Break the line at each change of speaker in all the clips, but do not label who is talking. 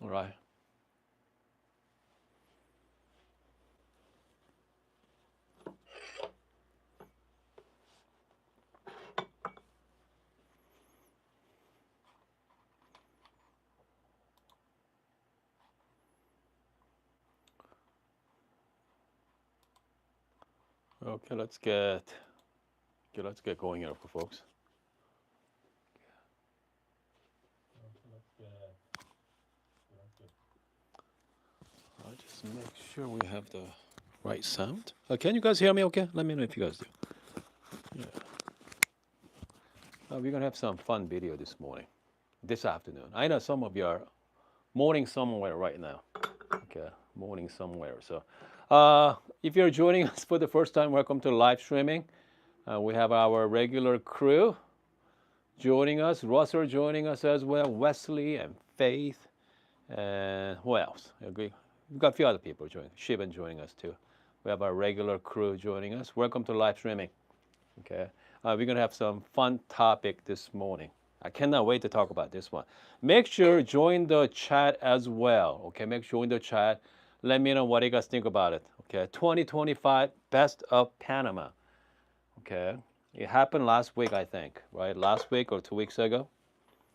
All right. Okay, let's get going here, folks. I'll just make sure we have the right sound. Can you guys hear me? Okay, let me know if you guys do. Yeah. We're gonna have some fun video this morning, this afternoon. I know some of you are morning somewhere right now. Okay, morning somewhere. So, if you're joining us for the first time, welcome to live streaming. We have our regular crew joining us. Russell joining us as well. Wesley and Faith, and who else? We've got a few other people joining. Shivan joining us too. We have our regular crew joining us. Welcome to live streaming. Okay, we're gonna have some fun topic this morning. I cannot wait to talk about this one. Make sure join the chat as well. Okay, make sure join the chat. Let me know what you guys think about it. Okay, 2025 Best of Panama. Okay, it happened last week, I think, right? Last week or 2 weeks ago.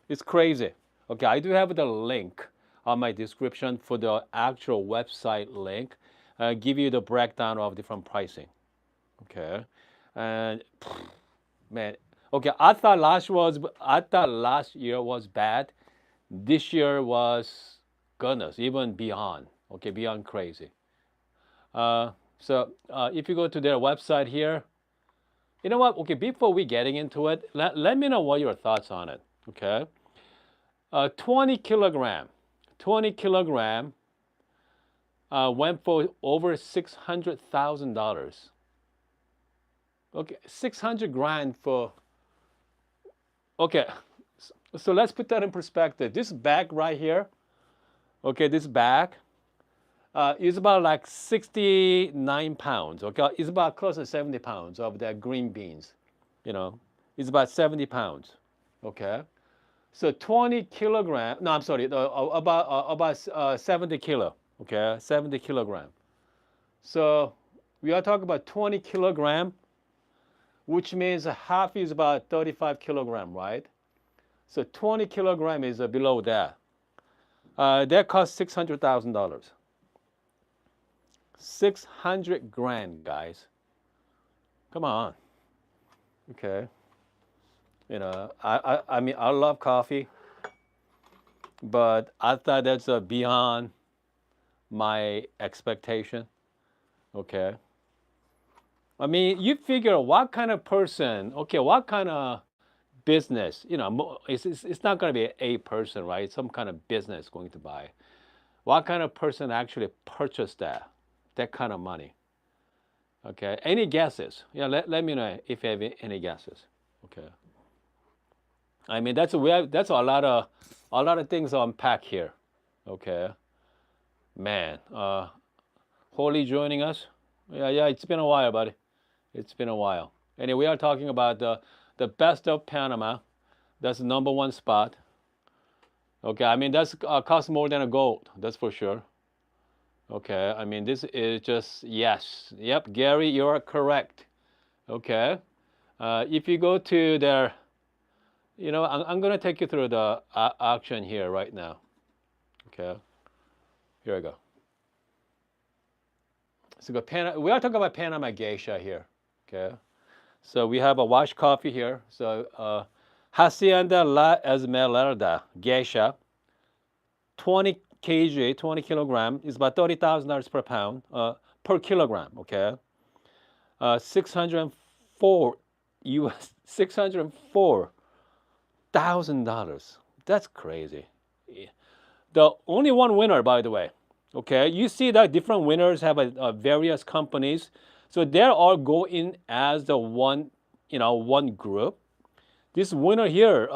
It's crazy. Okay, I do have the link on my description for the actual website link. Give you the breakdown of different pricing. Okay, and man, okay, I thought last year was bad. This year was goodness, even beyond. Okay, beyond crazy. So if you go to their website here, you know what? Okay, before we getting into it, let me know what your thoughts on it. Okay, 20 kilogram, 20 kilogram went for over $600,000. Okay, 600 grand for. Okay, so let's put that in perspective. This bag right here, okay, this bag is about like 69 pounds. Okay, it's about close to 70 pounds of that green beans. You know, it's about 70 pounds. Okay, so 20 kilogram. No, I'm sorry, about 70 kilo. Okay, 70 kilogram. So we are talking about 20 kilogram, which means half is about 35 kilogram, right? So 20 kilogram is below that. That costs $600,000. 600 grand, guys. Come on. Okay. You know, I mean, I love coffee, but I thought that's beyond my expectation. Okay. I mean, you figure what kind of person, okay, what kind of business, you know, it's not going to be a person, right? Some kind of business going to buy. What kind of person actually purchased that kind of money? Okay, any guesses? Yeah, let me know if you have any guesses. Okay, I mean that's a lot of things to unpack here. Okay, man, Holly joining us. Yeah, it's been a while, buddy. It's been a while. Anyway, we are talking about the best of Panama. That's the number one spot. Okay, I mean that's costs more than a gold. That's for sure. Okay, I mean this is just yes, yep, Gary, you are correct. Okay, if you go to their, you know, I'm gonna take you through the auction here right now. Okay, here I go. So we are talking about Panama Geisha here. Okay, so we have a washed coffee here. So Hacienda La Esmeralda Geisha, 20 kg, 20 kilogram is about $30,000 per pound, per kilogram. Okay, 604 US, $604,000. That's crazy. The only one winner, by the way. Okay, you see that different winners have various companies, so they're all going as the one, you know, one group. This winner here,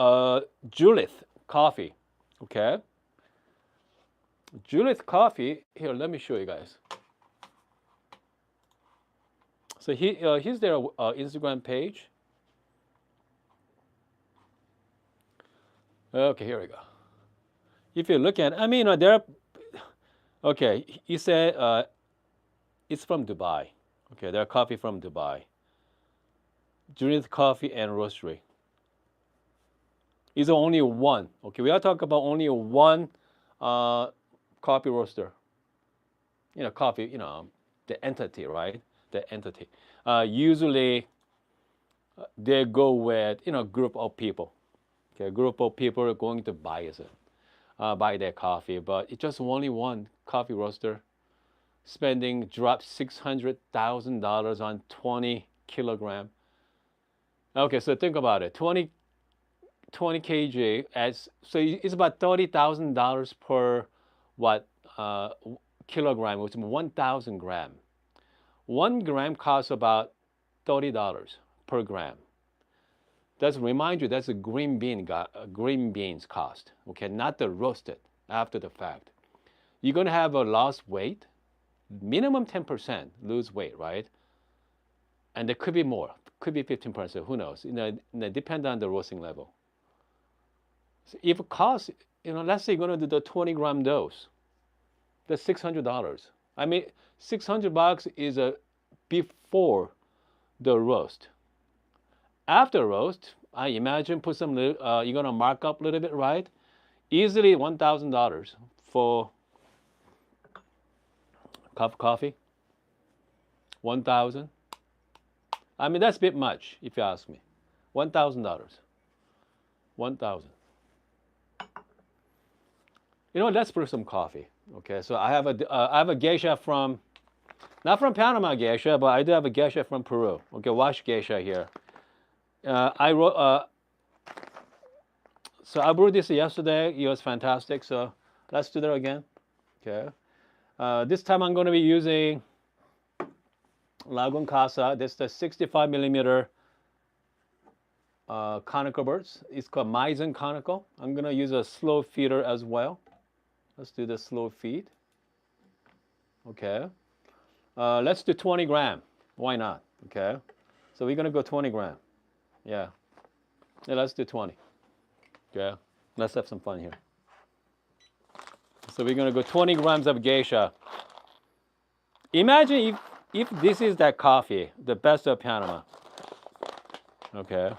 Julith Coffee. Okay, Julith Coffee. Here, let me show you guys. So here's their Instagram page. Okay, here we go. If you look at, I mean, there are, okay, you said it's from Dubai. Okay, there are coffee from Dubai. Drink Coffee and Roastery is only one. Okay, we are talking about only one uh, coffee roaster. Coffee, the entity, right? The entity. Usually they go with, group of people. Okay, a group of people are going to buy it, buy their coffee, but it's just only one coffee roaster spending dropped $600,000 on 20 kilogram. Okay, so think about it. 20 kg as so it's about $30,000 per what kilogram, which is 1,000 gram. 1 gram costs about $30 per gram. That's remind you that's a green beans cost. Okay, not the roasted after the fact. You're gonna have a lost weight, minimum 10% lose weight, right? And there could be more, could be 15%. Who knows? Depend on the roasting level. So if it costs, let's say you're gonna do the 20-gram dose, that's $600. I mean, $600 is a before the roast. After roast, I imagine put some. You're gonna mark up a little bit, right? Easily $1,000 for cup of coffee. 1,000. I mean that's a bit much if you ask me. $1,000. 1,000. Let's brew some coffee. Okay, so I have a geisha from, not from Panama geisha, but I do have a geisha from Peru. Okay, wash geisha here. I wrote. So I brewed this yesterday. It was fantastic. So let's do that again. Okay. This time I'm going to be using Lagun Casa. This is the 65 millimeter conical birds. It's called Maizen conical. I'm going to use a slow feeder as well. Let's do the slow feed. Okay. Let's do 20 gram. Why not? Okay. So we're going to go 20 gram. Yeah. Yeah, let's do 20. Okay. Let's have some fun here. So we're going to go 20 grams of geisha. Imagine if this is that coffee, the best of Panama. Okay.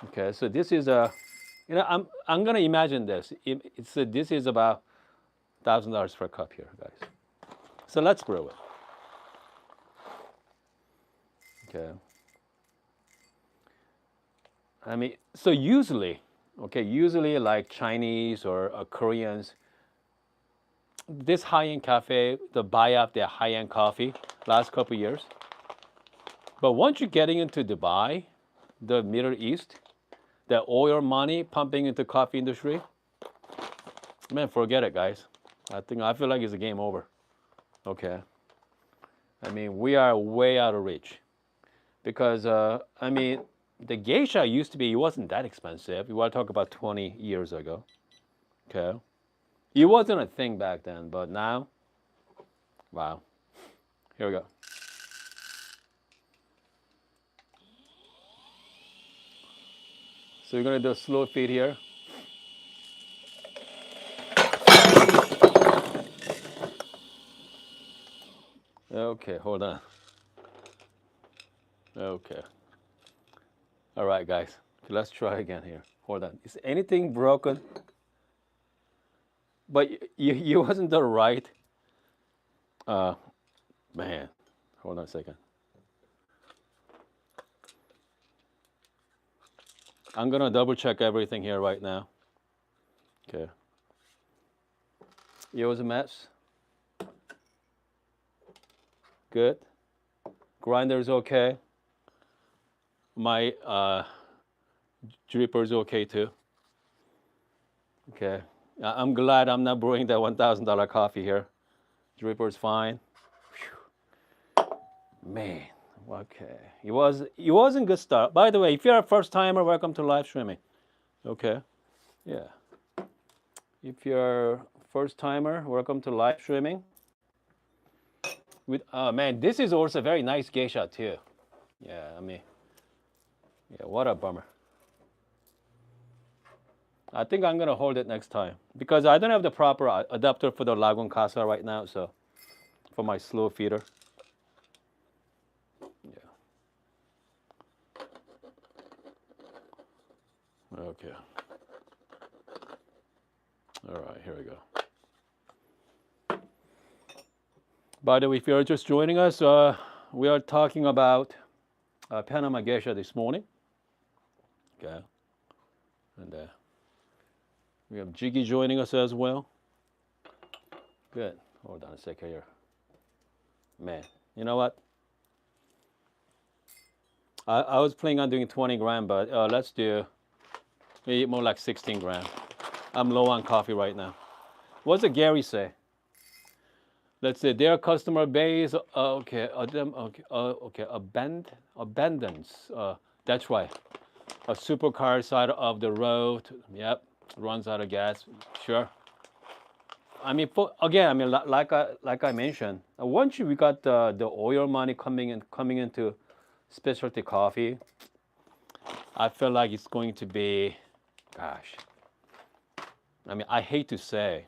Okay, so this is I'm gonna imagine this. This is about $1,000 per cup here, guys. So let's brew it. Okay. I mean, so usually like Chinese or Koreans, this high-end cafe, they buy up their high-end coffee last couple of years. But once you're getting into Dubai, the Middle East, the oil money pumping into coffee industry, man, forget it, guys. I feel like it's a game over. Okay. I mean, we are way out of reach because I mean, the geisha used to be, it wasn't that expensive. You want to talk about 20 years ago. Okay. It wasn't a thing back then, but now, wow. Here we go. So we're going to do a slow feed here. Okay, hold on. Okay. All right, guys. Let's try again here. Hold on. Is anything broken? But you wasn't the right. Man, hold on a second. I'm gonna double check everything here right now. Okay. It was a mess. Good. Grinder's okay. My dripper's okay too. Okay. I'm glad I'm not brewing that $1,000 coffee here. Dripper's fine. Whew. Man. Okay. It wasn't good start. By the way, if you're a first timer, welcome to live streaming. Okay. Yeah. If you're first timer, welcome to live streaming. With man, this is also very nice geisha too. Yeah, I mean, yeah, what a bummer. I think I'm gonna hold it next time because I don't have the proper adapter for the Lagun Casa right now. So for my slow feeder. Yeah. Okay. All right. Here we go. By the way, if you're just joining us, we are talking about Panama geisha this morning. Okay. And we have Jiggy joining us as well. Good. Hold on a second here. Man, you know what? I was planning on doing 20 gram, but let's do maybe more like 16 gram. I'm low on coffee right now. What does Gary say? Let's say their customer base. Okay, okay, abundance. That's right. A supercar side of the road. Yep, runs out of gas. Sure. I mean, again, I mean, like I mentioned, once we got the oil money coming into specialty coffee, I feel like it's going to be, gosh. I mean, I hate to say,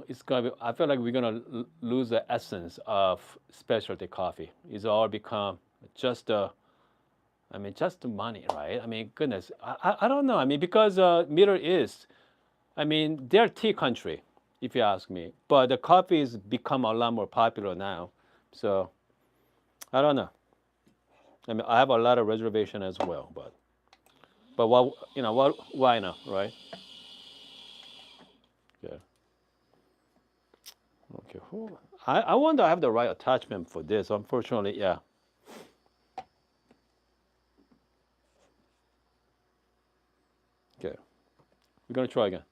it's gonna be. I feel like we're gonna lose the essence of specialty coffee. It's all become just I mean, just the money, right? I mean, goodness, I don't know. I mean, because Middle East, I mean, they're tea country, if you ask me. But the coffee has become a lot more popular now. So I don't know. I mean, I have a lot of reservation as well. But what you know, what why not, right? Yeah. Okay. I wonder I have the right attachment for this. Unfortunately, yeah. Okay. We're gonna try again.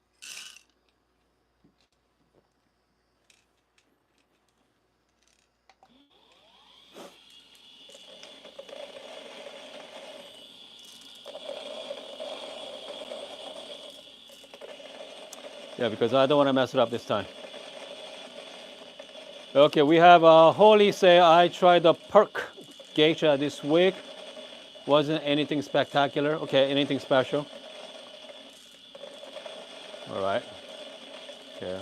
Yeah, because I don't want to mess it up this time. Okay, we have Holy say I tried the perk geisha this week. Wasn't anything spectacular. Okay, anything special? All right. Okay.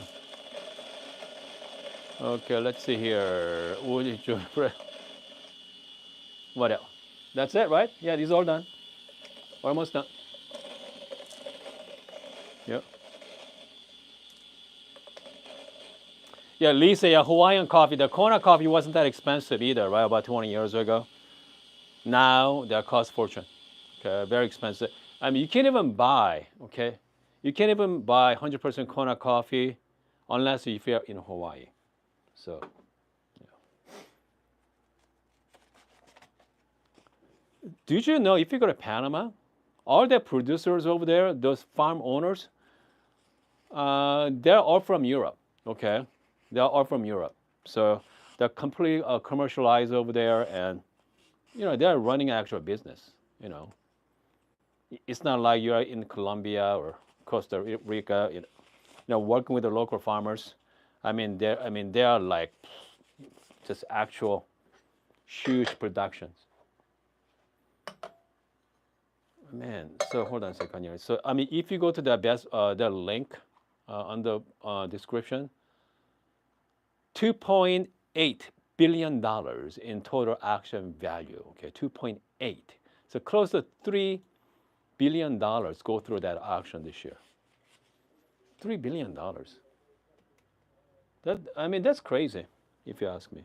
Okay, let's see here. What else? That's it, right? Yeah, these are all done. Almost done. Yep. Yeah, Lisa, yeah, Hawaiian coffee. The Kona coffee wasn't that expensive either, right? About 20 years ago. Now they cost fortune. Okay, very expensive. I mean, you can't even buy. Okay, you can't even buy 100% Kona coffee unless if you're in Hawaii. So, did you know if you go to Panama, all the producers over there, those farm owners, they're all from Europe. Okay, they're all from Europe. So they're completely commercialized over there, and they're running actual business. You know, it's not like you're in Colombia or Costa Rica. Working with the local farmers. They are like just actual huge productions. Man, so hold on a second here. So I mean, if you go to the link on the description, $2.8 billion in total auction value. Okay, 2.8. So close to $3 billion go through that auction this year. $3 billion. That's crazy, if you ask me.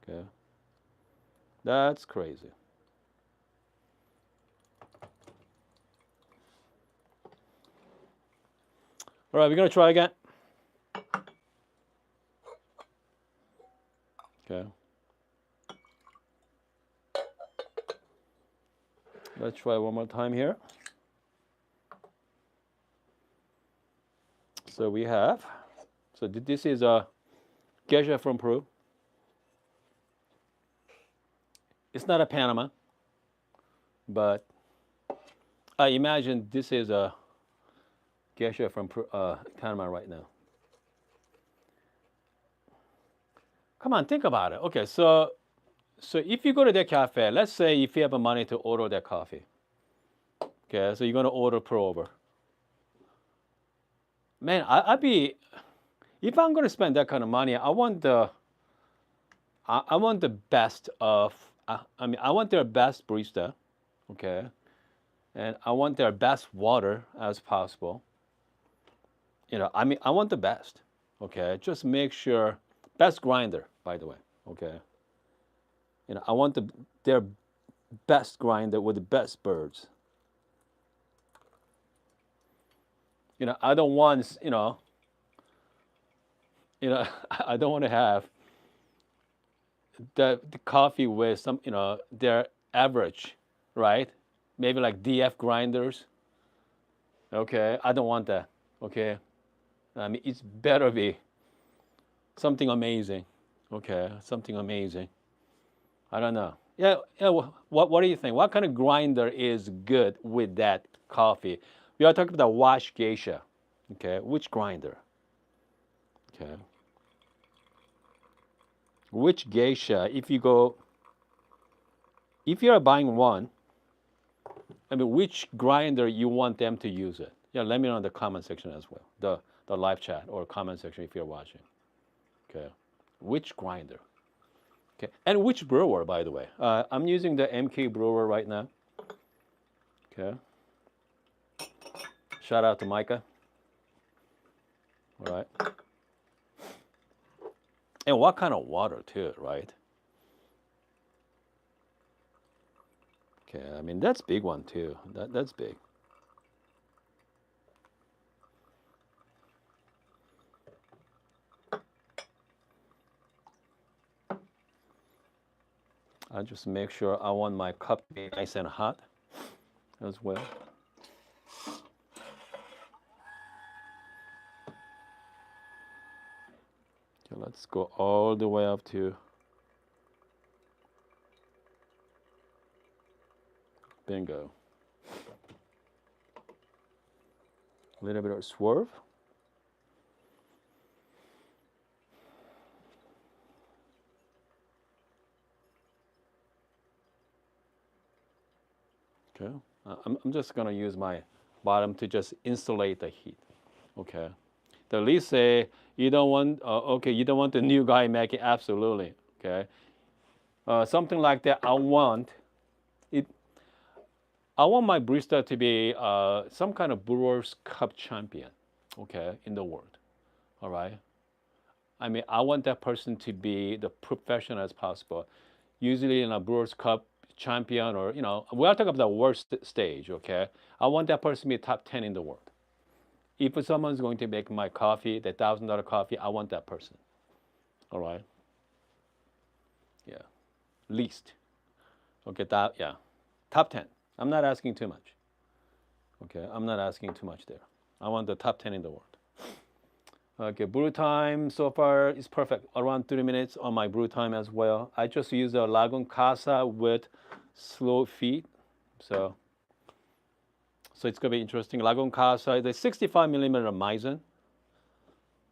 Okay, that's crazy. All right, we're gonna try again. Okay. Let's try one more time here. So we have, so this is a geisha from Peru. It's not a Panama, but I imagine this is a geisha from Panama right now. Come on, think about it. Okay, so if you go to their cafe, let's say if you have the money to order their coffee, okay, so you're gonna order pour over. man, I'd be if I'm gonna spend that kind of money, I want the best of. I mean, I want their best barista, okay, and I want their best water as possible. I mean, I want the best, okay. Just make sure best grinder, by the way, okay. I want their best grinder with the best birds. I don't want, I don't want to have the coffee with some, their average, right? Maybe like DF grinders. Okay, I don't want that. Okay, I mean it's better be something amazing. Okay, something amazing. I don't know. Yeah, yeah. What do you think? What kind of grinder is good with that coffee? We are talking about wash geisha. Okay, which grinder? Okay, which geisha? If you are buying one, I mean, which grinder you want them to use it? Yeah, let me know in the comment section as well. The live chat or comment section if you're watching. Okay, which grinder? Okay, and which brewer, by the way? I'm using the MK brewer right now. Okay. Shout out to Micah. All right. And what kind of water too, right? Okay, I mean that's big one too. That's big. I just make sure I want my cup to be nice and hot as well. Okay, let's go all the way up to bingo. A little bit of swerve. Okay, I'm just gonna use my bottom to just insulate the heat. Okay, the least say you don't want. Okay, you don't want the new guy making absolutely. Okay, something like that. It. I want my barista to be some kind of Brewers Cup champion. Okay, in the world. All right. I mean, I want that person to be the professional as possible. Usually in a Brewers Cup champion, or we are talking about the worst stage. Okay, I want that person to be top 10 in the world. If someone's going to make my coffee, the $1,000 coffee, I want that person. All right. Yeah. Least. Okay. Yeah. Top 10. I'm not asking too much. Okay. I'm not asking too much there. I want the top 10 in the world. Okay, brew time so far is perfect. Around 30 minutes on my brew time as well. I just use a Lagun Casa with slow feed. So it's gonna be interesting. Lagun Casa, the 65 millimeter Meissen.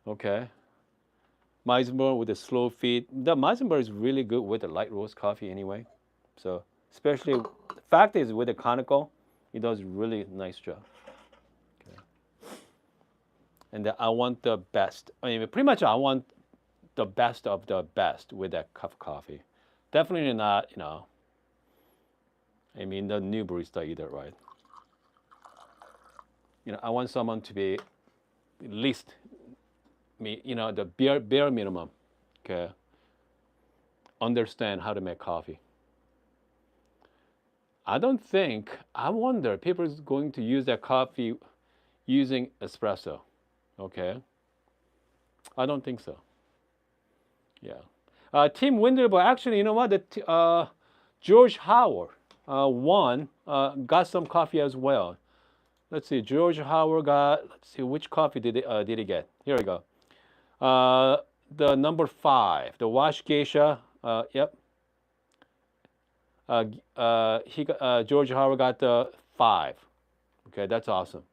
Okay. Meisenberg with the slow feed. The Meisenberg is really good with the light roast coffee anyway. So especially the fact is with the conical, it does really nice job. And I want the best. I mean, pretty much I want the best of the best with that cup of coffee. Definitely not, I mean, the new barista either, right? I want someone to be at least, the bare minimum, okay? Understand how to make coffee. I wonder, people is going to use that coffee using espresso. Okay. I don't think so. Yeah. Tim Winderberg, actually, you know what? George Howard got some coffee as well. Let's see. George Howard let's see, which coffee did he get? Here we go. The number 5, the Wash Geisha. Yep. George Howard got the 5. Okay, that's awesome.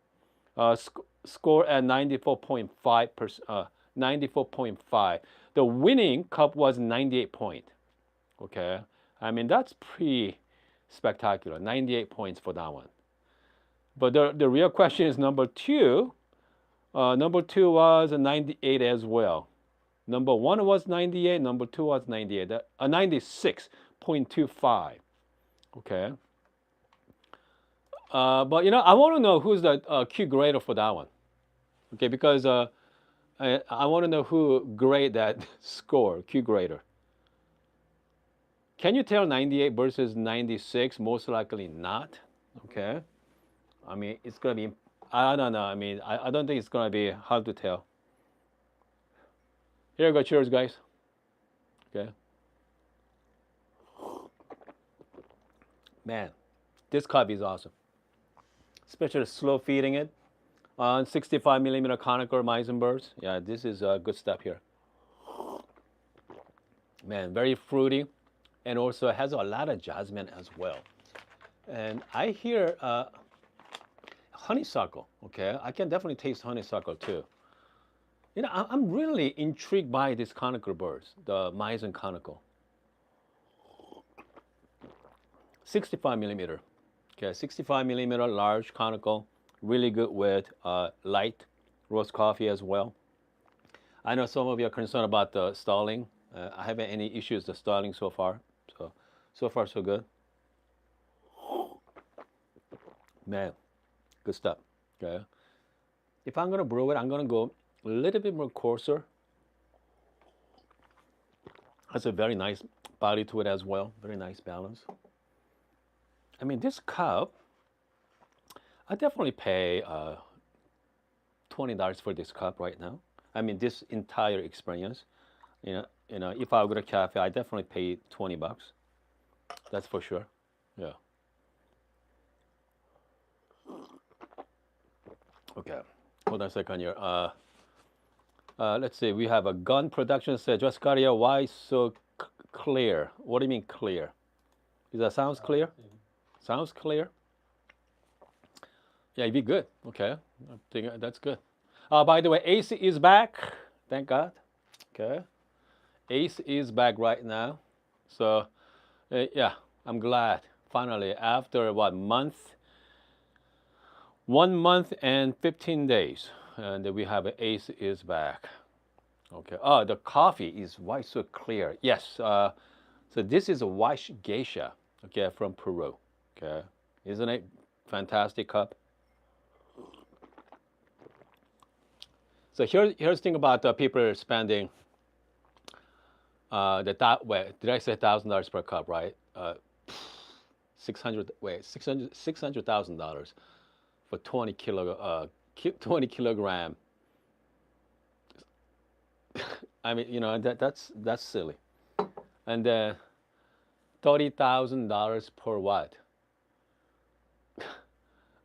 Score at 94.5%. 94.5. The winning cup was 98 point. Okay, I mean that's pretty spectacular. 98 points for that one. But the real question is number 2. Number two was a 98 as well. Number one was 98. Number two was 98. A 96.25. Okay. But I want to know who's the Q grader for that one. Okay, because I want to know who grade that score, Q grader. Can you tell 98 versus 96? Most likely not. Okay. I mean, it's gonna be. I don't know. I mean, I don't think it's gonna be hard to tell. Here you go. Cheers, guys. Okay. Man, this coffee is awesome. Especially slow feeding it on 65 millimeter conical Meisenbergs. Yeah, this is a good stuff here. Man, very fruity, and also has a lot of jasmine as well. And I hear honeysuckle. Okay, I can definitely taste honeysuckle too. I'm really intrigued by these conical birds, the Meisen conical. 65 millimeter. Okay, 65 millimeter large conical, really good with light roast coffee as well. I know some of you are concerned about the stalling. I haven't any issues with stalling so far. So far so good. Man, good stuff. Okay. If I'm gonna brew it, I'm gonna go a little bit more coarser. Has a very nice body to it as well. Very nice balance. I mean, this cup, I definitely pay $20 for this cup right now. I mean, this entire experience. If I go to a cafe, I definitely pay $20. That's for sure. Yeah. Okay. Hold on a second here. Let's see. We have a gun production said, Jascaria, why so clear? What do you mean clear? Is that sounds clear? Sounds clear? Yeah, it'd be good. Okay. I think that's good. By the way, AC is back. Thank God. Okay. Ace is back right now. So, yeah, I'm glad. Finally, after what month? 1 month and 15 days, and we have Ace is back. Okay. Oh, the coffee is why so clear? Yes. So this is a white geisha. Okay, from Peru. Okay, isn't it fantastic cup? So here's the thing about people spending wait, did I say $1,000 per cup, right? 600,000 dollars for 20 kilogram. I mean, that's silly. And then $30,000 per what?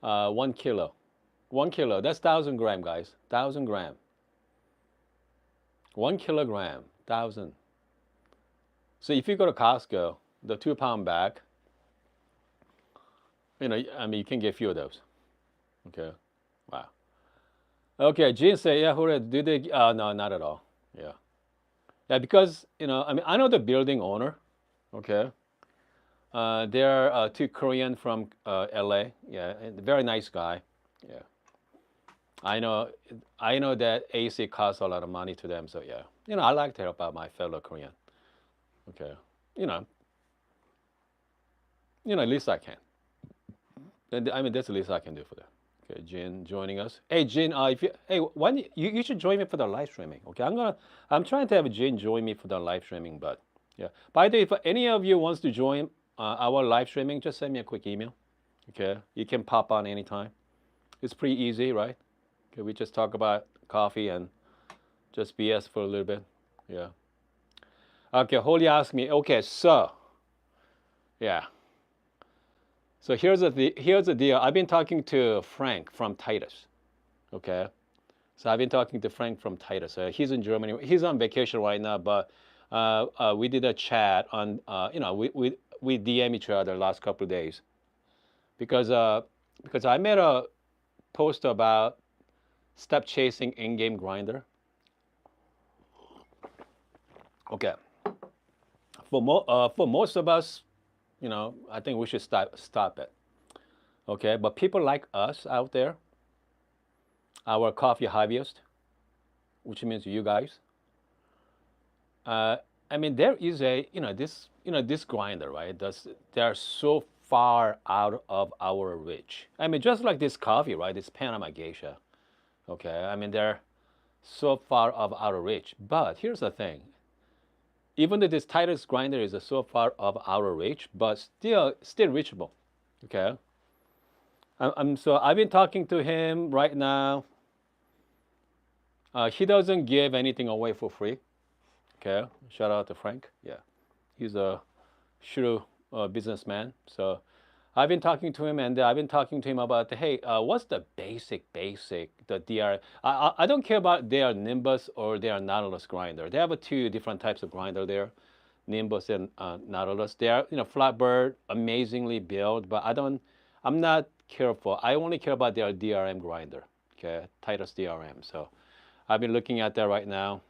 1 kilo. 1 kilo. That's 1,000 gram, guys. 1,000 gram. 1 kilogram. 1,000. So if you go to Costco, the 2 pound bag, I mean, you can get a few of those. Okay. Wow. Okay, Gene say, yeah, do they? No, not at all. Yeah. Yeah, because, I mean, I know the building owner. Okay. They're two Korean from LA. Yeah, and very nice guy. Yeah. I know that AC costs a lot of money to them. So yeah, I like to help out my fellow Korean. Okay. At least I can. I mean, that's the least I can do for them. Okay, Jin joining us. Hey, Jin, when you should join me for the live streaming. Okay, I'm trying to have Jin join me for the live streaming, but yeah. By the way, if any of you wants to join our live streaming, just send me a quick email. Okay, you can pop on anytime. It's pretty easy, right? Okay, we just talk about coffee and just BS for a little bit. Yeah. Okay, Holly asked me. Okay, so yeah. So here's the deal. I've been talking to Frank from Titus. Okay. So I've been talking to Frank from Titus. He's in Germany. He's on vacation right now, but we did a chat on, we DM each other last couple of days because I made a post about step chasing in-game grinder. Okay. For most of us, I think we should stop it. Okay, but people like us out there, our coffee hobbyist, which means you guys. Uh, I mean, there is a this grinder, right? They are so far out of our reach. I mean, just like this coffee, right? This Panama Geisha. Okay, I mean they're so far of our reach. But here's the thing: even though this tightest grinder is so far of our reach, but still reachable. Okay, so I've been talking to him right now. He doesn't give anything away for free. Okay, shout out to Frank. Yeah, he's a shrewd businessman. So I've been talking to him, and I've been talking to him about, hey, what's the basic the DR? I don't care about their Nimbus or their Nautilus grinder. They have two different types of grinder there, Nimbus and Nautilus. They are flatbird, amazingly built, but I'm not careful. I only care about their DRM grinder. Okay, Titus DRM. So I've been looking at that right now.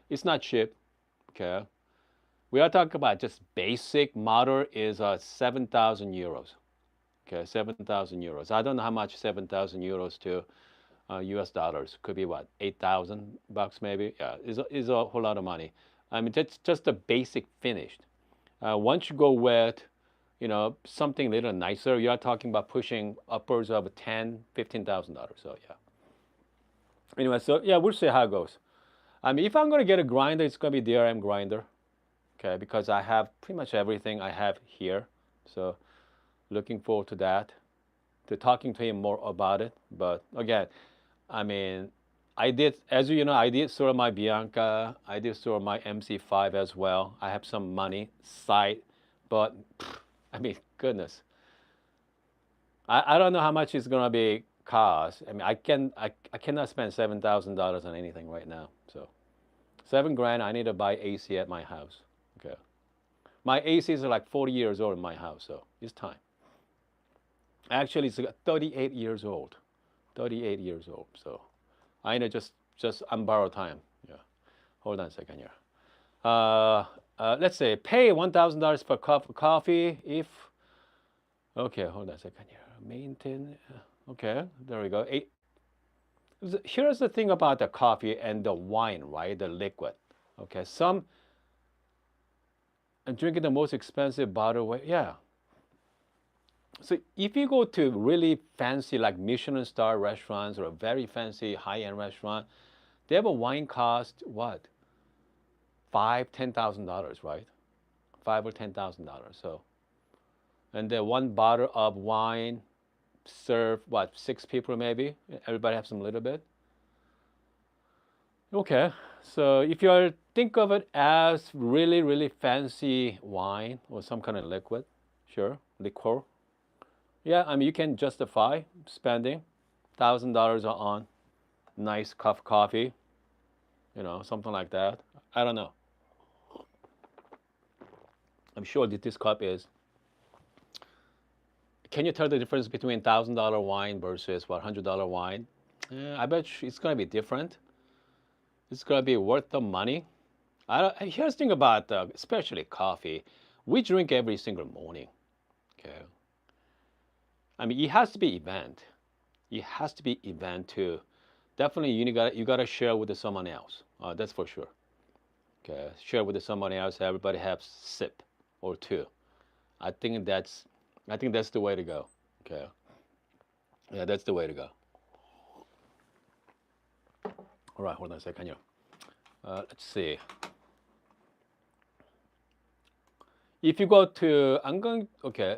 It's not cheap. Okay. We are talking about just basic model is 7,000 euros. Okay, 7,000 euros. I don't know how much 7,000 euros to US dollars. Could be what, 8,000 bucks maybe? Yeah, is a whole lot of money. I mean, that's just the basic finished. Once you go with, something a little nicer, you are talking about pushing upwards of $10,000, $15,000. So yeah. Anyway, so yeah, we'll see how it goes. I mean, if I'm going to get a grinder, it's going to be DRM grinder. Okay, because I have pretty much everything I have here. So looking forward to that, to talking to him more about it. But again, I mean, as you know, I did sort of my Bianca, I did sort of my MC5 as well. I have some money side, but I mean, goodness, I don't know how much it's gonna be cost. I mean, I cannot spend $7,000 on anything right now. So $7,000, I need to buy AC at my house. Okay. My ACs are like 40 years old in my house, so it's time. Actually, it's 38 years old. 38 years old. So I need to just on borrowed time. Yeah. Hold on a second here. Let's say pay $1,000 for coffee if. Okay, hold on a second here. Maintain. Okay, there we go. Here's the thing about the coffee and the wine, right? The liquid. Okay, I'm drinking the most expensive bottle. Yeah. So if you go to really fancy, like Michelin star restaurants or a very fancy high-end restaurant, they have a wine cost what? $5,000, $10,000, right? $5,000 or $10,000. So, and then one bottle of wine serve what? 6 people maybe. Everybody have some little bit. Okay, so if you think of it as really, really fancy wine or some kind of liquid, sure, liquor. Yeah, I mean, you can justify spending $1,000 on nice cup of coffee, something like that. I don't know. I'm sure that this cup is. Can you tell the difference between $1,000 wine versus what, $100 wine? I bet it's going to be different. It's going to be worth the money. Here's the thing about especially coffee. We drink every single morning. Okay. I mean, it has to be event. It has to be event too. Definitely, you gotta share with someone else. That's for sure. Okay, share with someone else. Everybody have sip or two. I think that's the way to go. Okay. Yeah, that's the way to go. All right, hold on a second here. Let's see. If you go to, okay.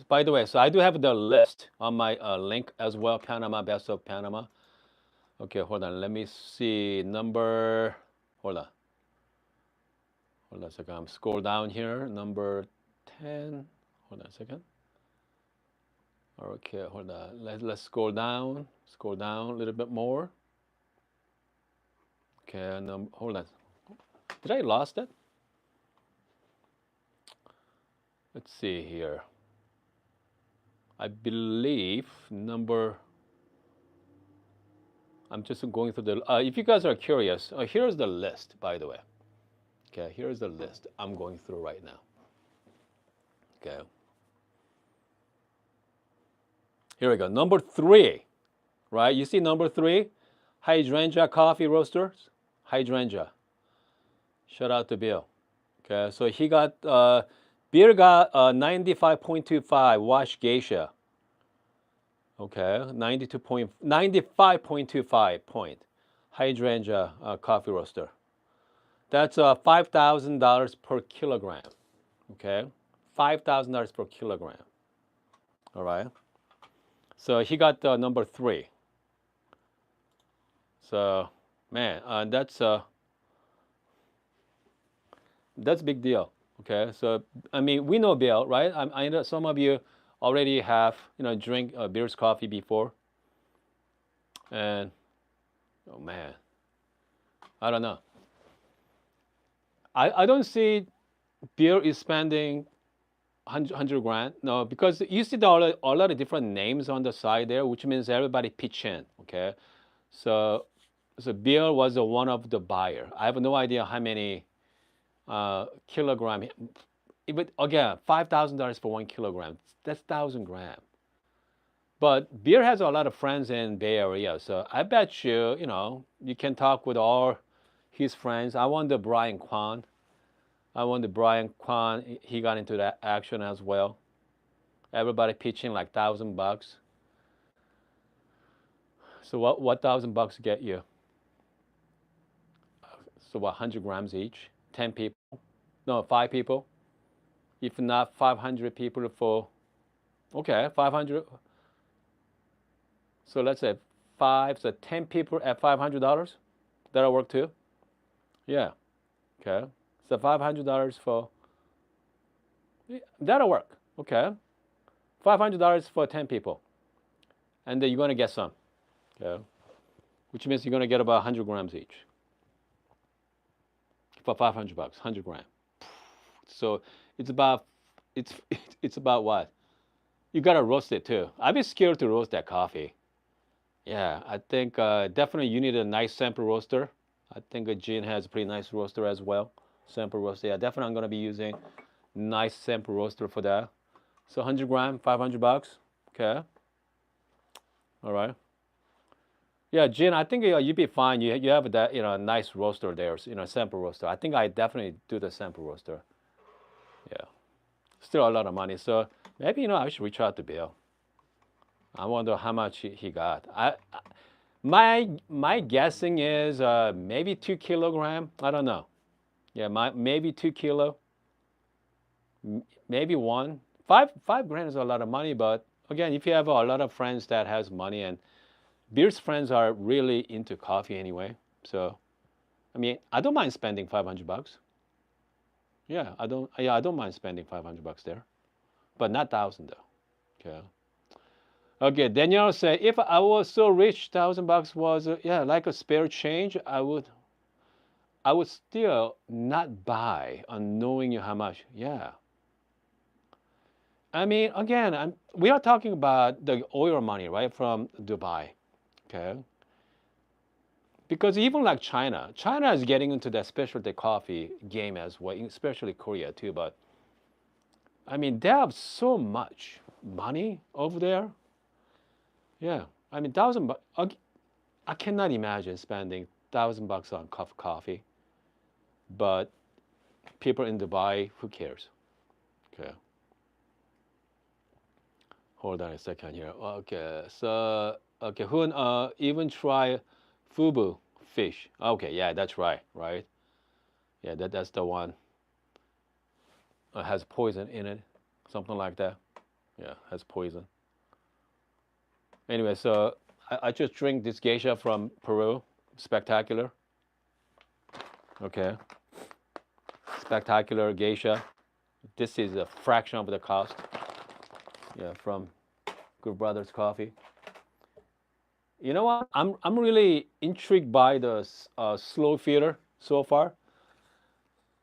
By the way, so I do have the list on my link as well, Panama, Best of Panama. Okay, hold on. Let me see hold on. Hold on a second. I'm scroll down here. Number 10. Hold on a second. Okay, hold on. Let's scroll down. Scroll down a little bit more. Okay, hold on. Did I lost it? Let's see here. I believe I'm just going through the, if you guys are curious, here's the list, by the way. Okay, here's the list I'm going through right now. Okay. Here we go. Number 3. right? You see number 3, Hydrangea Coffee Roasters. Hydrangea. Shout out to Bill. Okay, so he got beer got 95.25 wash geisha. Okay, 95.25 point. Hydrangea coffee roaster. That's $5,000 per kilogram. Okay, $5,000 per kilogram. All right. So he got number 3. So man, that's a big deal. Okay, so I mean we know Bill, right? I know some of you already have drink beers, coffee before, and oh man, I don't know. I don't see beer is spending 100 grand. No, because you see a lot of different names on the side there, which means everybody pitch in. Okay, so beer was one of the buyer. I have no idea how many kilogram. But again, $5,000 for 1 kilogram. That's 1,000 grams. But beer has a lot of friends in Bay Area, so I bet you can talk with all his friends. I wonder Brian Kwan. He got into that action as well. Everybody pitching like $1,000. So what $1,000 get you? So what 100 grams each? 10 people? No, 5 people. If not 500 people for okay 500. So let's say 10 people at $500. That'll work too. Yeah. Okay. So $500 for that'll work. Okay. $500 for 10 people, and then you're gonna get some. Okay. Which means you're gonna get about 100 grams each for $500. 100 grams. So it's about it's it's about what? You gotta roast it too. I'd be scared to roast that coffee. Yeah, I think definitely you need a nice sample roaster. I think Gene has a pretty nice roaster as well. Sample roaster. Yeah, definitely I'm gonna be using nice sample roaster for that. So 100 gram, $500. Okay. All right. Yeah, Gene, I think you'd be fine. You have that nice roaster there, sample roaster. I think I definitely do the sample roaster. Yeah. Still a lot of money. So maybe I should reach out to Bill. I wonder how much he got. My guessing is maybe 2 kilogram. I don't know. Yeah, maybe 2 kilo. Maybe one. Five grand is a lot of money, but again, if you have a lot of friends that has money, and Beer's friends are really into coffee anyway, so I mean I don't mind spending $500. Yeah, I don't mind spending $500 there, but not 1,000 though. Okay. Okay, Danielle said, if I was so rich, $1,000 was yeah like a spare change. I would still not buy on knowing you how much. Yeah. I mean, again, we are talking about the oil money, right, from Dubai. Okay. Because even like China is getting into that specialty coffee game as well, especially Korea too. But I mean, they have so much money over there. Yeah, I mean, $1,000. I cannot imagine spending $1,000 on cup of coffee. But people in Dubai, who cares? Okay. Hold on a second here. Okay, so okay, who even try fubu fish? Okay, yeah, that's right, right? Yeah, that's the one. Has poison in it, something like that. Yeah, has poison. Anyway, so I just drink this geisha from Peru. Spectacular. Okay, spectacular geisha. This is a fraction of the cost. Yeah, from Good Brothers Coffee. You know what? I'm really intrigued by the slow feeder so far.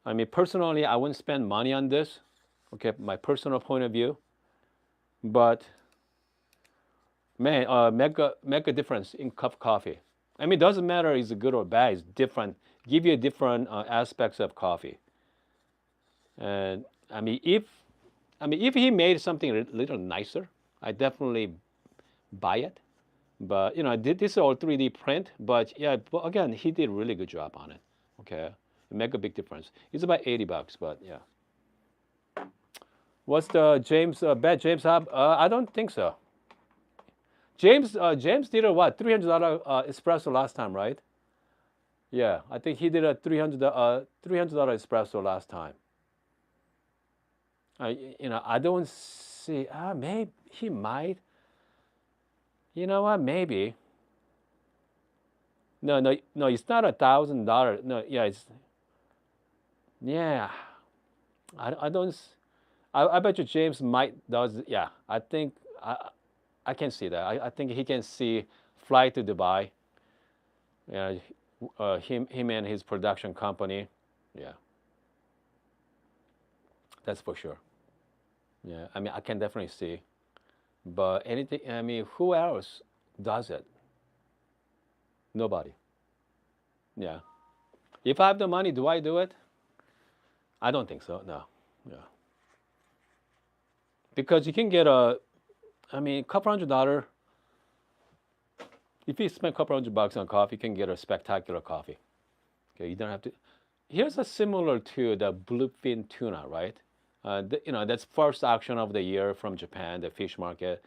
I mean, personally, I wouldn't spend money on this. Okay, my personal point of view. But man, make a difference in cup of coffee. I mean, it doesn't matter is it good or bad. It's different. Give you different aspects of coffee. And I mean, if he made something a little nicer, I definitely buy it. But this is all 3D print. But yeah, but again, he did a really good job on it. Okay, it make a big difference. It's about $80, but yeah. What's the James bet James have? I don't think so. James did a what $300 espresso last time, right? Yeah, I think he did a $300 espresso last time. I don't see. Maybe he might. You know what? Maybe. No, no, no. It's not $1,000. No, yeah, it's yeah. I don't. I bet you James might does. Yeah, I think I can see that. I think he can see fly to Dubai. Yeah, him and his production company. Yeah, that's for sure. Yeah, I mean I can definitely see. But anything. I mean, who else does it? Nobody. Yeah. If I have the money, do I do it? I don't think so. No. Yeah. Because you can get I mean, couple $100. If you spend a couple $100 on coffee, you can get a spectacular coffee. Okay, you don't have to. Here's a similar to the bluefin tuna, right? That's first auction of the year from Japan, the fish market.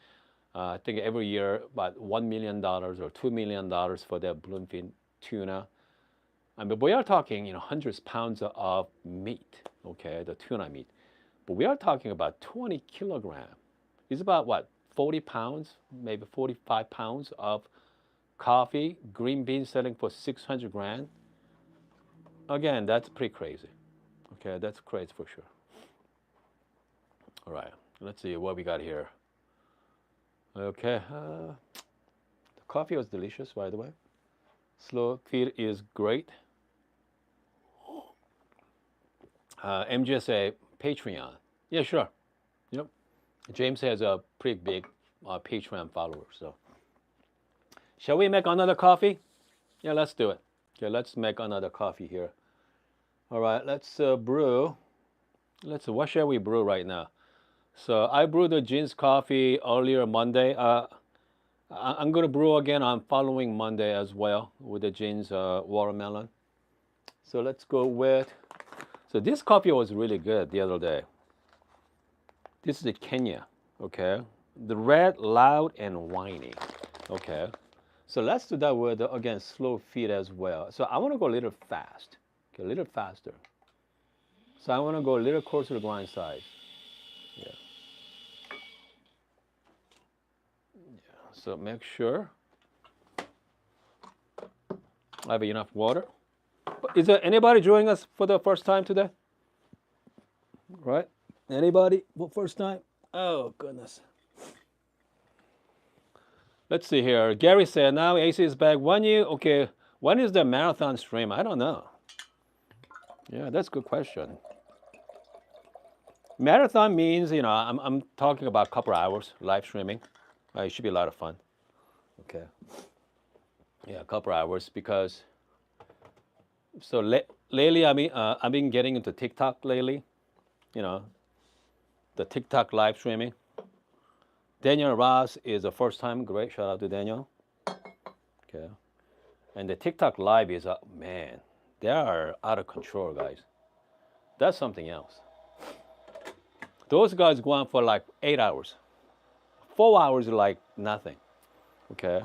I think every year about $1 million or $2 million for the bluefin tuna. I mean, we are talking, hundreds of pounds of meat, okay, the tuna meat. But we are talking about 20 kilograms. It's about what, 40 pounds, maybe 45 pounds of coffee, green beans selling for 600 grand. Again, that's pretty crazy. Okay, that's crazy for sure. All right, let's see what we got here. Okay, the coffee was delicious, by the way. Slow feed is great. MGSA Patreon. Yeah, sure. Yep. James has a pretty big Patreon follower. So, shall we make another coffee? Yeah, let's do it. Okay, let's make another coffee here. All right, let's brew. What shall we brew right now? So I brewed the Jin's coffee earlier Monday. I'm gonna brew again on following Monday as well with the Jin's watermelon. So let's go with. So this coffee was really good the other day. This is the Kenya, okay? The red, loud, and whiny, okay? So let's do that with, again, slow feed as well. So I want to go a little fast, okay, a little faster. So I want to go a little closer to grind size. Yeah. Yeah. So make sure I have enough water. Is there anybody joining us for the first time today? Right? Anybody for first time? Oh, goodness. Let's see here. Gary said, now AC is back. When is the marathon stream? I don't know. Yeah, that's a good question. Marathon means, I'm talking about a couple hours live streaming. It should be a lot of fun. Okay. Yeah, a couple hours because. So lately, I've been getting into TikTok lately. The TikTok live streaming. Daniel Ross is a first time. Great, shout out to Daniel. Okay. And the TikTok live is, man, they are out of control, guys. That's something else. Those guys go on for like 8 hours. 4 hours is like nothing. Okay.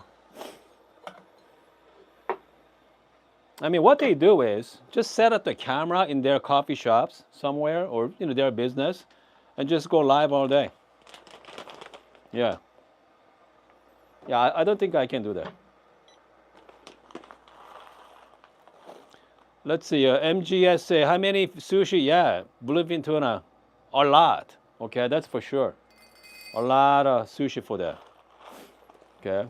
I mean, what they do is just set up the camera in their coffee shops somewhere or their business, and just go live all day. Yeah. Yeah, I don't think I can do that. Let's see. MGS say how many sushi? Yeah, bluefin tuna, a lot. Okay, that's for sure. A lot of sushi for that. Okay.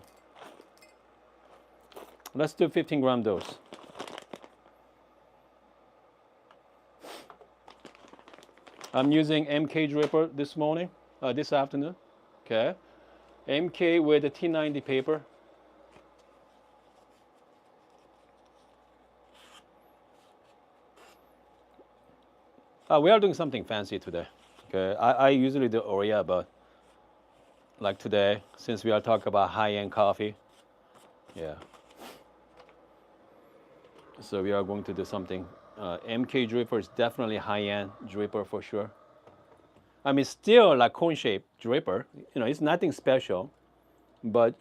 Let's do 15-gram dose. I'm using MK dripper this morning, this afternoon. Okay, MK with the T90 paper. We are doing something fancy today. Okay, I usually do Oreo, but like today, since we are talking about high-end coffee, Yeah. So we are going to do something. MK dripper is definitely high-end dripper for sure. I mean, still like cone-shaped dripper. It's nothing special, but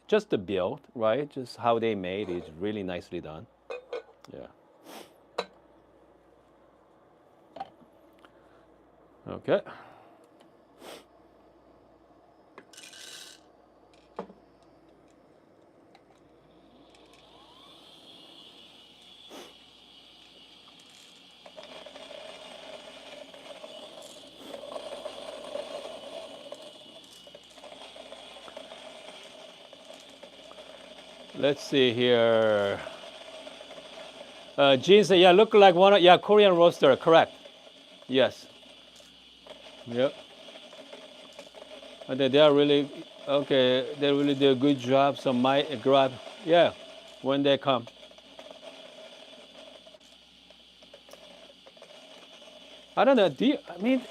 just the build, right? Just how they made it is really nicely done. Yeah. Okay. Let's see here. Jean said, yeah, look like one of, yeah, Korean roaster, correct. Yes. Yep. And they are really, okay, they really do a good job. So might grab, yeah, when they come. I don't know. I mean,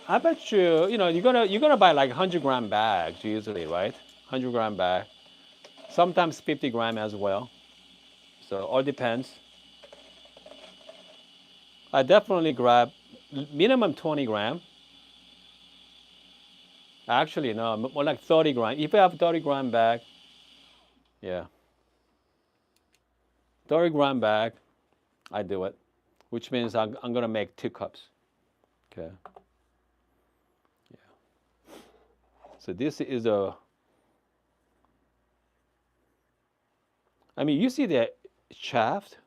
I bet you're gonna buy like 100-gram bags usually, right? 100-gram bag. Sometimes 50-gram as well. So all depends. I definitely grab minimum 20-gram. Actually, no, more like 30-gram. If I have 30-gram bag, yeah, 30-gram bag, I do it, which means I'm gonna make 2 cups. Okay. Yeah. So this is a. I mean, you see the shaft.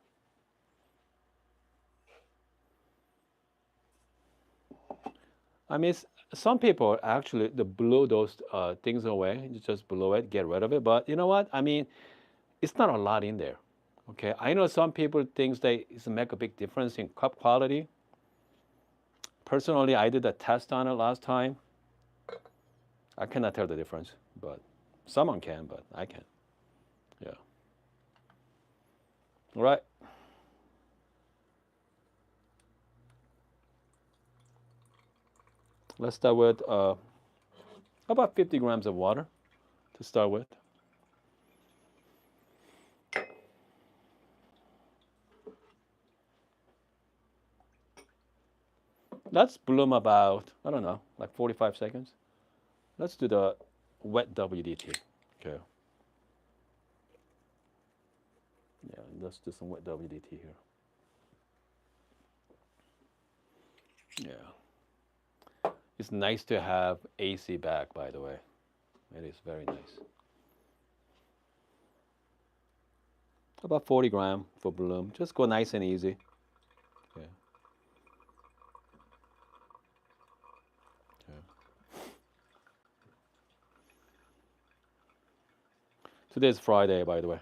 I mean, some people actually they blow those things away. You just blow it, get rid of it. But you know what? I mean, it's not a lot in there. Okay, I know some people think they make a big difference in cup quality. Personally, I did a test on it last time. I cannot tell the difference, but someone can, but I can. Yeah. All right. Let's start with about 50 grams of water to start with. Let's bloom about, I don't know, like 45 seconds. Let's do the wet WDT. Okay. Yeah, let's do some wet WDT here. Yeah. It's nice to have AC back, by the way. It is very nice. About 40 gram for bloom. Just go nice and easy. Okay. Okay. Today's Friday, by the way.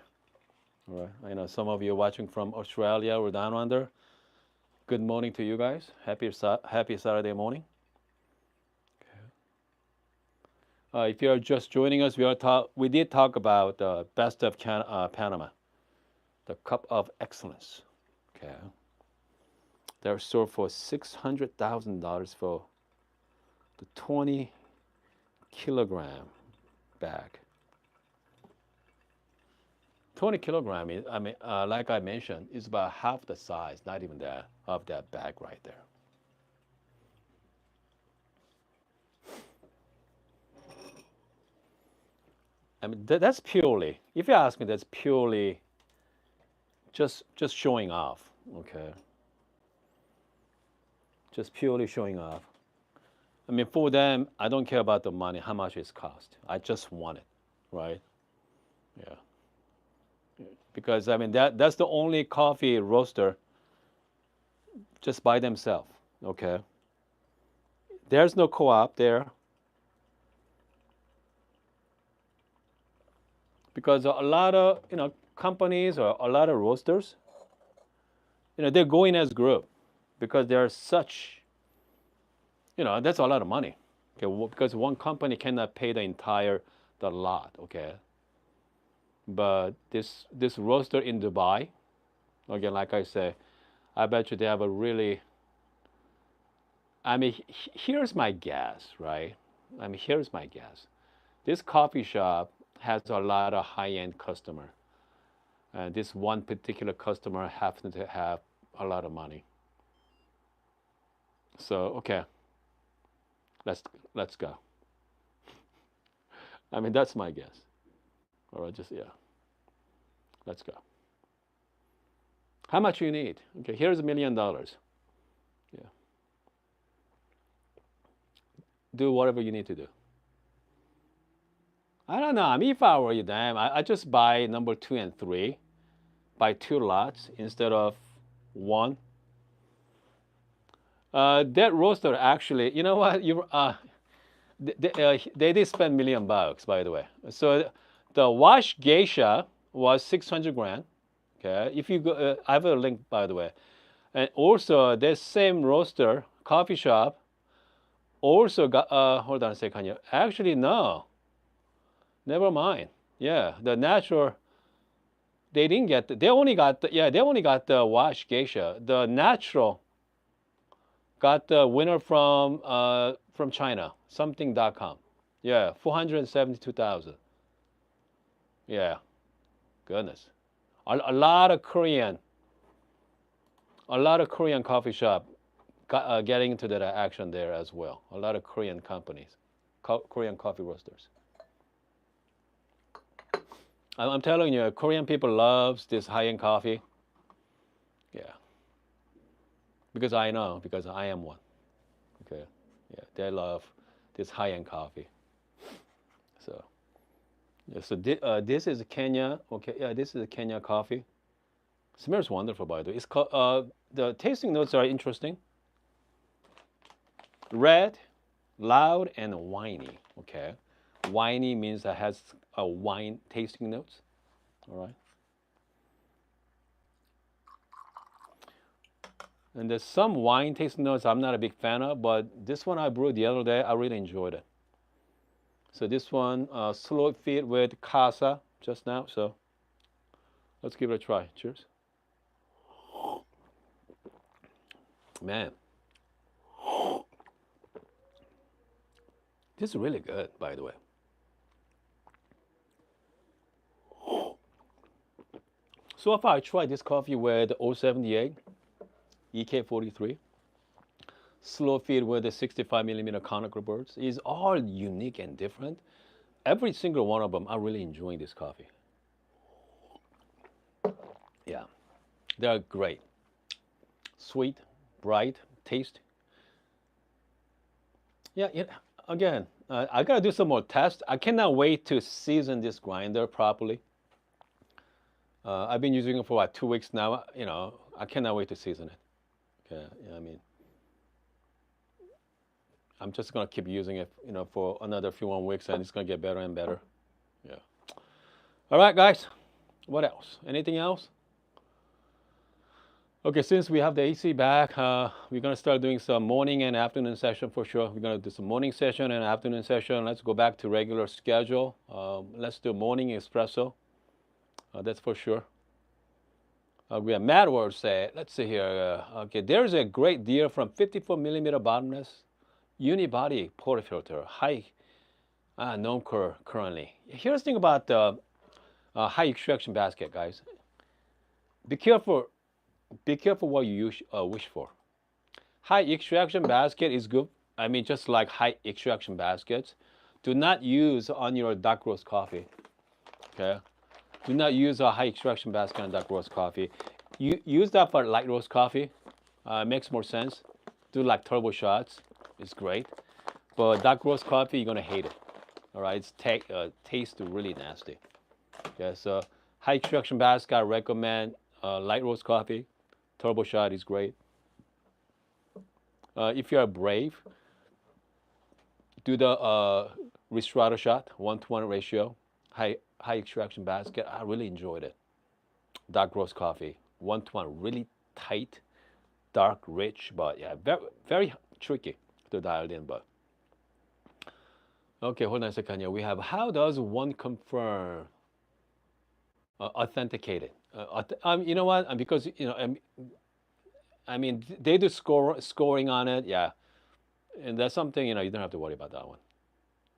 All right. I know some of you are watching from Australia or down under. Good morning to you guys. Happy Saturday morning. If you are just joining us, we did talk about the best of Panama, the Cup of Excellence. Okay. They're sold for $600,000 for the 20-kilogram bag. 20 kilogram is, I mean, like I mentioned, is about half the size, not even that, of that bag right there. I mean, that's purely, if you ask me, that's purely just showing off. Okay. Just purely showing off. I mean, for them, I don't care about the money, how much it's cost. I just want it, right? Yeah. Because I mean that's the only coffee roaster just by themselves. Okay. There's no co-op there because a lot of companies or a lot of roasters, they're going as group because they're such, that's a lot of money. Okay, because one company cannot pay the lot. Okay, but this roaster in Dubai, again, like I say, I bet you they have a really. I mean, here's my guess, right? I mean, here's my guess. This coffee shop has a lot of high-end customer. And this one particular customer happens to have a lot of money. So okay, let's let's go. I mean that's my guess. All right, just yeah, let's go. How much you need? Okay, here's $1 million. Yeah, do whatever you need to do. I don't know. I mean, if I were you, damn, I just buy number two and three, buy two lots instead of one. That roaster actually, you know what? They did spend $1 million, by the way. So the wash geisha was 600 grand. Okay, if you go, I have a link, by the way. And also, this same roaster coffee shop also got. Hold on a second here. Actually, no, never mind. Yeah, the natural. They didn't get. They only got. Yeah, they only got the wash geisha. The natural got the winner from China, something.com. Yeah, 472,000. Yeah, goodness. A lot of Korean coffee shop getting into that action there as well. A lot of Korean companies, Korean coffee roasters. I'm telling you, Korean people loves this high-end coffee. Yeah, because I know, because I am one. Okay, yeah, they love this high-end coffee. So, yeah, so this is Kenya. Okay, yeah, this is a Kenya coffee. Smells wonderful, by the way. It's called, the tasting notes are interesting. Red, loud, and whiny. Okay, whiny means that has a wine tasting notes. All right. And there's some wine tasting notes I'm not a big fan of, but this one I brewed the other day, I really enjoyed it. So this one, slow feed with casa just now. So let's give it a try. Cheers. Man, this is really good, by the way. So far, I tried this coffee with 078, EK43, slow feed with the 65 millimeter conical birds. It's all unique and different. Every single one of them, I'm really enjoying this coffee. Yeah, they're great. Sweet, bright, taste. Yeah, yeah. Again, I gotta do some more tests. I cannot wait to season this grinder properly. I've been using it for about 2 weeks now. You know, I cannot wait to season it. Okay, yeah, I mean, I'm just gonna keep using it, for another few more weeks, and it's gonna get better and better. Yeah. All right, guys. What else? Anything else? Okay, since we have the AC back, we're gonna start doing some morning and afternoon session for sure. We're gonna do some morning session and afternoon session. Let's go back to regular schedule. Let's do morning espresso. That's for sure. We have Mad World say, let's see here. Okay, there's a great deal from 54 millimeter bottomless unibody portafilter, high non-core currently. Here's the thing about the high extraction basket, guys. Be careful. Be careful what you wish for. High extraction basket is good. I mean, just like high extraction baskets, do not use on your dark roast coffee. Okay, do not use a high extraction basket on dark roast coffee. You use that for light roast coffee. Makes more sense. Do like turbo shots. It's great. But dark roast coffee, you're gonna hate it. All right, it's tastes really nasty. Okay, so high extraction basket, I recommend light roast coffee. Turbo shot is great. If you are brave, do the Ristrato shot, 1:1 ratio, high extraction basket. I really enjoyed it. Dark roast coffee, 1:1, really tight, dark, rich, but yeah, very very tricky to dial in. But okay, hold on a second here. We have how does one confirm authenticated? You know what? Because I mean, they do scoring on it, yeah, and that's something you don't have to worry about that one.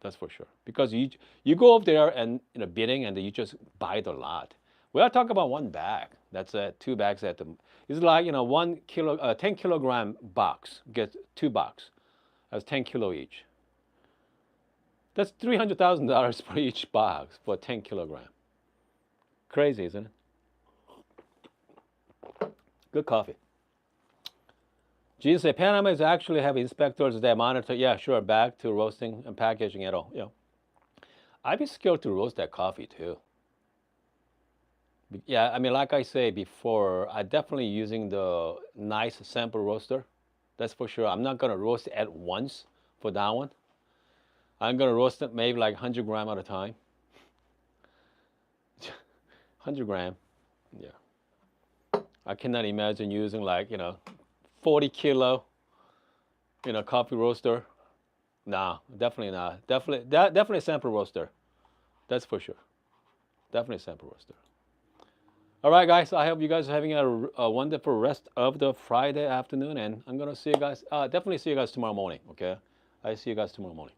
That's for sure. Because you go up there and bidding and you just buy the lot. We are talking about one bag. That's 2 bags at the. It's like 1 kilo, 10 kilogram box gets 2 box. That's 10 kilo each. That's $300,000 for each box for 10 kilogram. Crazy, isn't it? Good coffee. Gene said Panama is actually have inspectors that monitor. Yeah, sure. Back to roasting and packaging at all. I'd be scared to roast that coffee too. Yeah, I mean, like I say before, I definitely using the nice sample roaster. That's for sure. I'm not gonna roast it at once for that one. I'm gonna roast it maybe like 100 gram at a time. 100 gram. Yeah. I cannot imagine using like 40 kilo coffee roaster. Nah, definitely not. Definitely sample roaster. That's for sure. Definitely sample roaster. All right, guys. I hope you guys are having a wonderful rest of the Friday afternoon, and I'm gonna see you guys. Definitely see you guys tomorrow morning. Okay, I see you guys tomorrow morning.